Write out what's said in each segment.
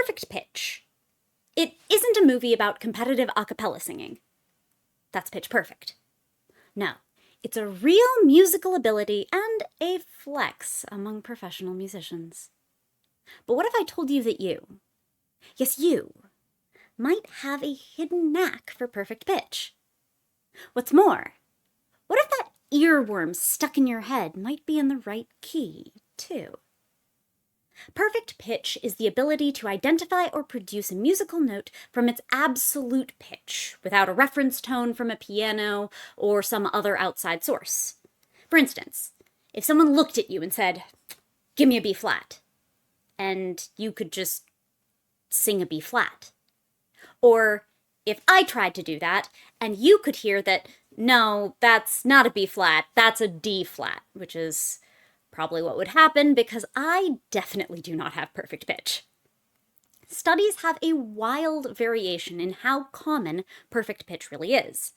Perfect Pitch. It isn't a movie about competitive a cappella singing. That's Pitch Perfect. No, it's a real musical ability and a flex among professional musicians. But what if I told you that you, yes you, might have a hidden knack for perfect pitch? What's more, what if that earworm stuck in your head might be in the right key, too? Perfect pitch is the ability to identify or produce a musical note from its absolute pitch, without a reference tone from a piano or some other outside source. For instance, if someone looked at you and said, "Give me a B flat," and you could just sing a B flat. Or if I tried to do that, and you could hear that, no, that's not a B flat, that's a D flat, which is probably what would happen because I definitely do not have perfect pitch. Studies have a wild variation in how common perfect pitch really is.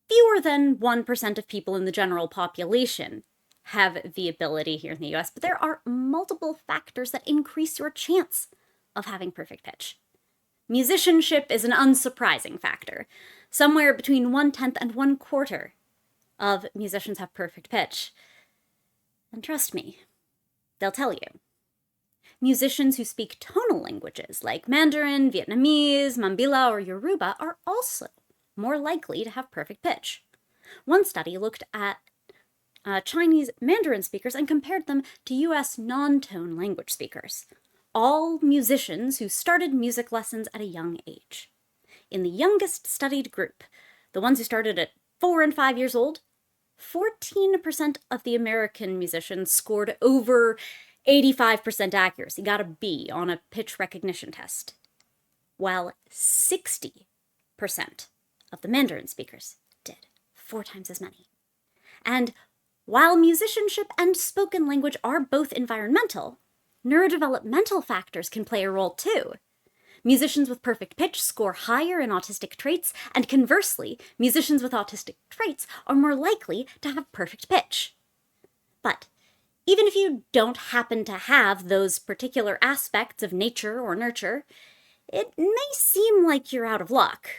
Fewer than 1% of people in the general population have the ability here in the US, but there are multiple factors that increase your chance of having perfect pitch. Musicianship is an unsurprising factor. Somewhere between 1/10 and 1/4 of musicians have perfect pitch. And trust me, they'll tell you. Musicians who speak tonal languages like Mandarin, Vietnamese, Mambila, or Yoruba are also more likely to have perfect pitch. One study looked at Chinese Mandarin speakers and compared them to US non-tone language speakers, all musicians who started music lessons at a young age. In the youngest studied group, the ones who started at 4 and 5 years old, 14% of the American musicians scored over 85% accuracy, got a B on a pitch recognition test, while 60% of the Mandarin speakers did, 4 times as many. And while musicianship and spoken language are both environmental, neurodevelopmental factors can play a role too. Musicians with perfect pitch score higher in autistic traits, and conversely, musicians with autistic traits are more likely to have perfect pitch. But even if you don't happen to have those particular aspects of nature or nurture, it may seem like you're out of luck.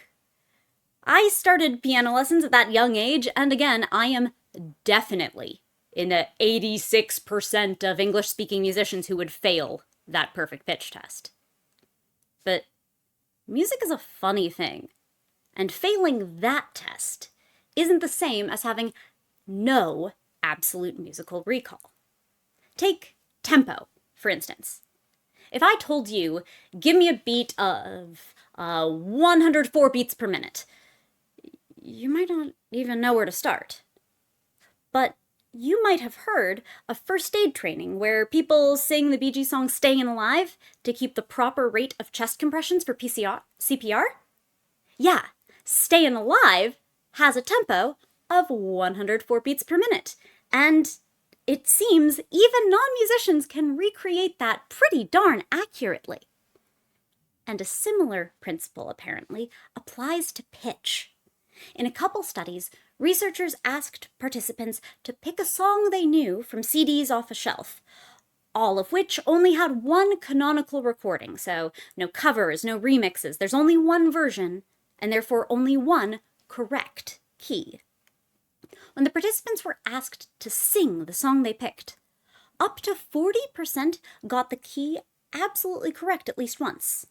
I started piano lessons at that young age, and again, I am definitely in the 86% of English-speaking musicians who would fail that perfect pitch test. But music is a funny thing, and failing that test isn't the same as having no absolute musical recall. Take tempo, for instance. If I told you, give me a beat of 104 beats per minute, you might not even know where to start. But you might have heard of first aid training where people sing the Bee Gees song Stayin' Alive to keep the proper rate of chest compressions for CPR? Yeah, Stayin' Alive has a tempo of 104 beats per minute, and it seems even non-musicians can recreate that pretty darn accurately. And a similar principle, apparently, applies to pitch. In a couple studies, researchers asked participants to pick a song they knew from CDs off a shelf, all of which only had one canonical recording, so no covers, no remixes, there's only one version, and therefore only one correct key. When the participants were asked to sing the song they picked, up to 40% got the key absolutely correct at least once,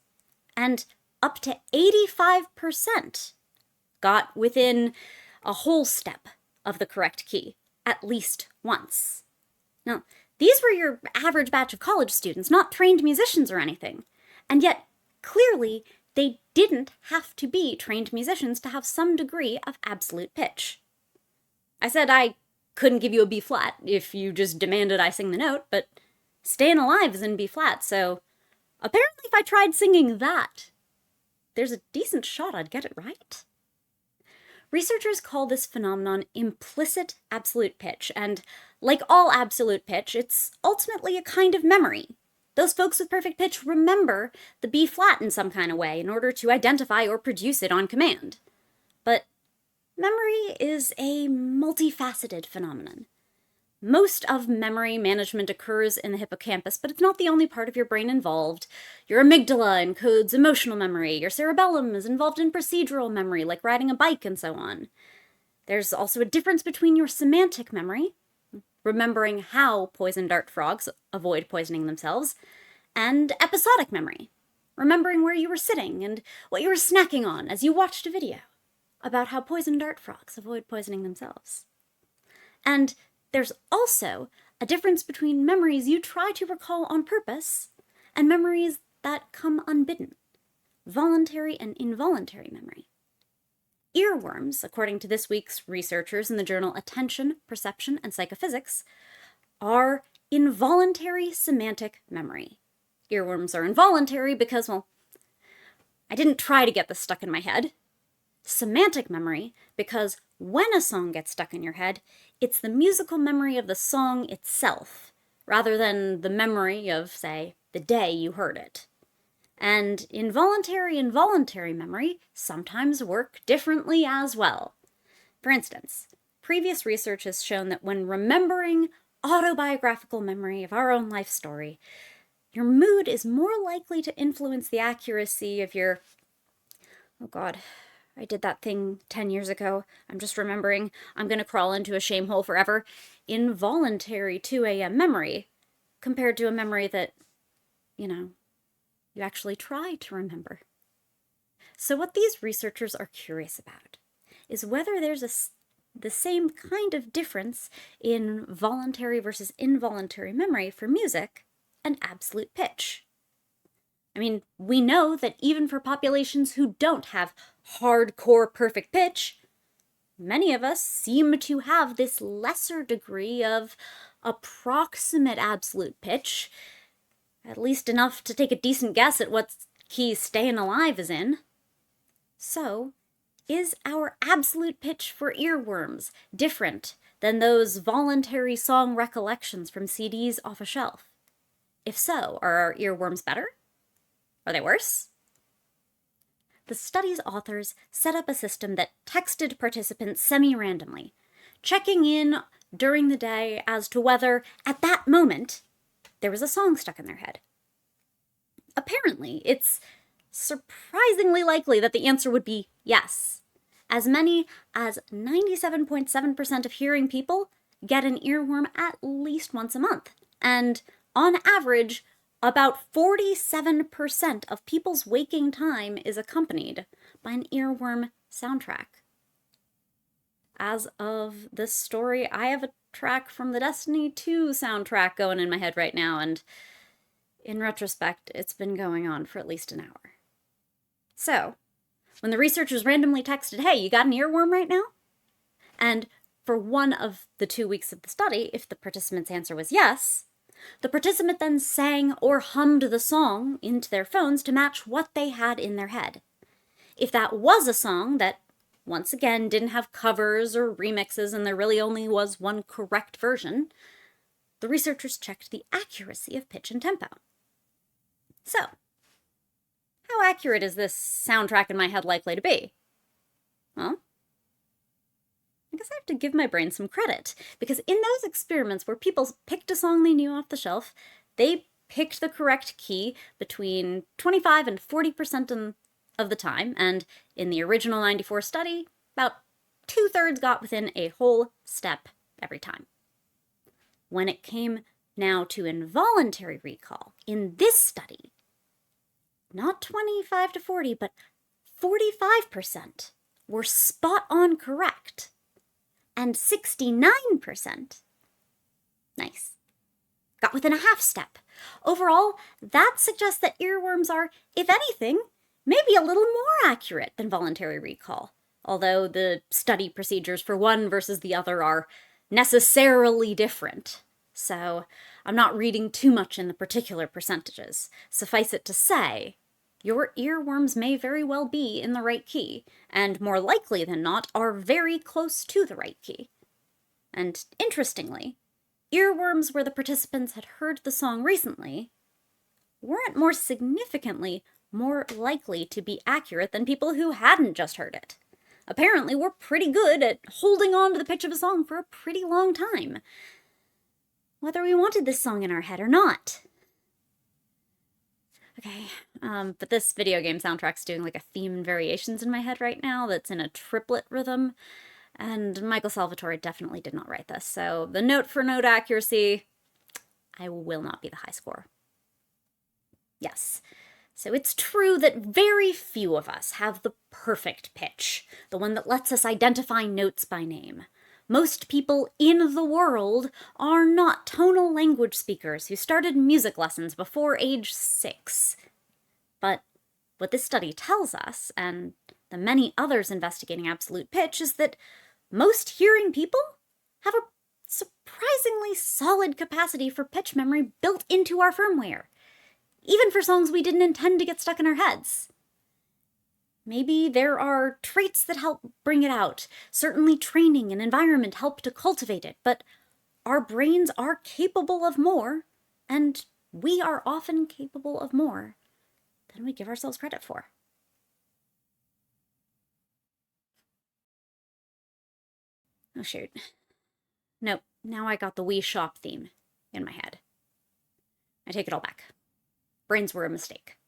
and up to 85% got within a whole step of the correct key, at least once. Now, these were your average batch of college students, not trained musicians or anything. And yet, clearly, they didn't have to be trained musicians to have some degree of absolute pitch. I said I couldn't give you a B flat if you just demanded I sing the note, but Stayin' Alive is in B flat, so apparently if I tried singing that, there's a decent shot I'd get it right. Researchers call this phenomenon implicit absolute pitch, and like all absolute pitch, it's ultimately a kind of memory. Those folks with perfect pitch remember the B flat in some kind of way in order to identify or produce it on command. But memory is a multifaceted phenomenon. Most of memory management occurs in the hippocampus, but it's not the only part of your brain involved. Your amygdala encodes emotional memory. Your cerebellum is involved in procedural memory, like riding a bike and so on. There's also a difference between your semantic memory, remembering how poison dart frogs avoid poisoning themselves, and episodic memory, remembering where you were sitting and what you were snacking on as you watched a video about how poison dart frogs avoid poisoning themselves. And there's also a difference between memories you try to recall on purpose and memories that come unbidden, voluntary and involuntary memory. Earworms, according to this week's researchers in the journal Attention, Perception, and Psychophysics, are involuntary semantic memory. Earworms are involuntary because, well, I didn't try to get this stuck in my head. Semantic memory because when a song gets stuck in your head, it's the musical memory of the song itself, rather than the memory of, say, the day you heard it. And involuntary and voluntary memory sometimes work differently as well. For instance, previous research has shown that when remembering autobiographical memory of our own life story, your mood is more likely to influence the accuracy of your, oh God, I did that thing 10 years ago. I'm just remembering. I'm going to crawl into a shame hole forever. Involuntary 2 a.m. memory compared to a memory that, you actually try to remember. So what these researchers are curious about is whether there's the same kind of difference in voluntary versus involuntary memory for music and absolute pitch. I mean, we know that even for populations who don't have hardcore perfect pitch, many of us seem to have this lesser degree of approximate absolute pitch, at least enough to take a decent guess at what key Stayin' Alive is in. So, is our absolute pitch for earworms different than those voluntary song recollections from CDs off a shelf? If so, are our earworms better? Are they worse? The study's authors set up a system that texted participants semi-randomly, checking in during the day as to whether, at that moment, there was a song stuck in their head. Apparently, it's surprisingly likely that the answer would be yes. As many as 97.7% of hearing people get an earworm at least once a month, and on average, about 47% of people's waking time is accompanied by an earworm soundtrack. As of this story, I have a track from the Destiny 2 soundtrack going in my head right now, and in retrospect, it's been going on for at least an hour. So, when the researchers randomly texted, "Hey, you got an earworm right now?" And for one of the 2 weeks of the study, if the participant's answer was yes, the participant then sang or hummed the song into their phones to match what they had in their head. If that was a song that, once again, didn't have covers or remixes and there really only was one correct version, the researchers checked the accuracy of pitch and tempo. So, how accurate is this soundtrack in my head likely to be? Well, I guess I have to give my brain some credit, because in those experiments where people picked a song they knew off the shelf, they picked the correct key between 25 and 40% of the time, and in the original 94 study, about 2/3 got within a whole step every time. When it came now to involuntary recall, in this study, not 25 to 40, but 45% were spot on correct, and 69%, nice, got within a half step. Overall, that suggests that earworms are, if anything, maybe a little more accurate than voluntary recall, although the study procedures for one versus the other are necessarily different. So I'm not reading too much in the particular percentages. Suffice it to say, your earworms may very well be in the right key, and more likely than not are very close to the right key. And interestingly, earworms where the participants had heard the song recently weren't more significantly more likely to be accurate than people who hadn't just heard it. Apparently, we're pretty good at holding on to the pitch of a song for a pretty long time. whether we wanted this song in our head or not. Okay, but this video game soundtrack's doing like a theme and variations in my head right now that's in a triplet rhythm, and Michael Salvatore definitely did not write this, so the note for note accuracy, I will not be the high score. Yes, so it's true that very few of us have the perfect pitch, the one that lets us identify notes by name. Most people in the world are not tonal language speakers who started music lessons before age 6. But what this study tells us, and the many others investigating absolute pitch, is that most hearing people have a surprisingly solid capacity for pitch memory built into our firmware, even for songs we didn't intend to get stuck in our heads. Maybe there are traits that help bring it out. Certainly training and environment help to cultivate it, but our brains are capable of more, and we are often capable of more than we give ourselves credit for. Oh shoot. Nope, now I got the Wii Shop theme in my head. I take it all back. Brains were a mistake.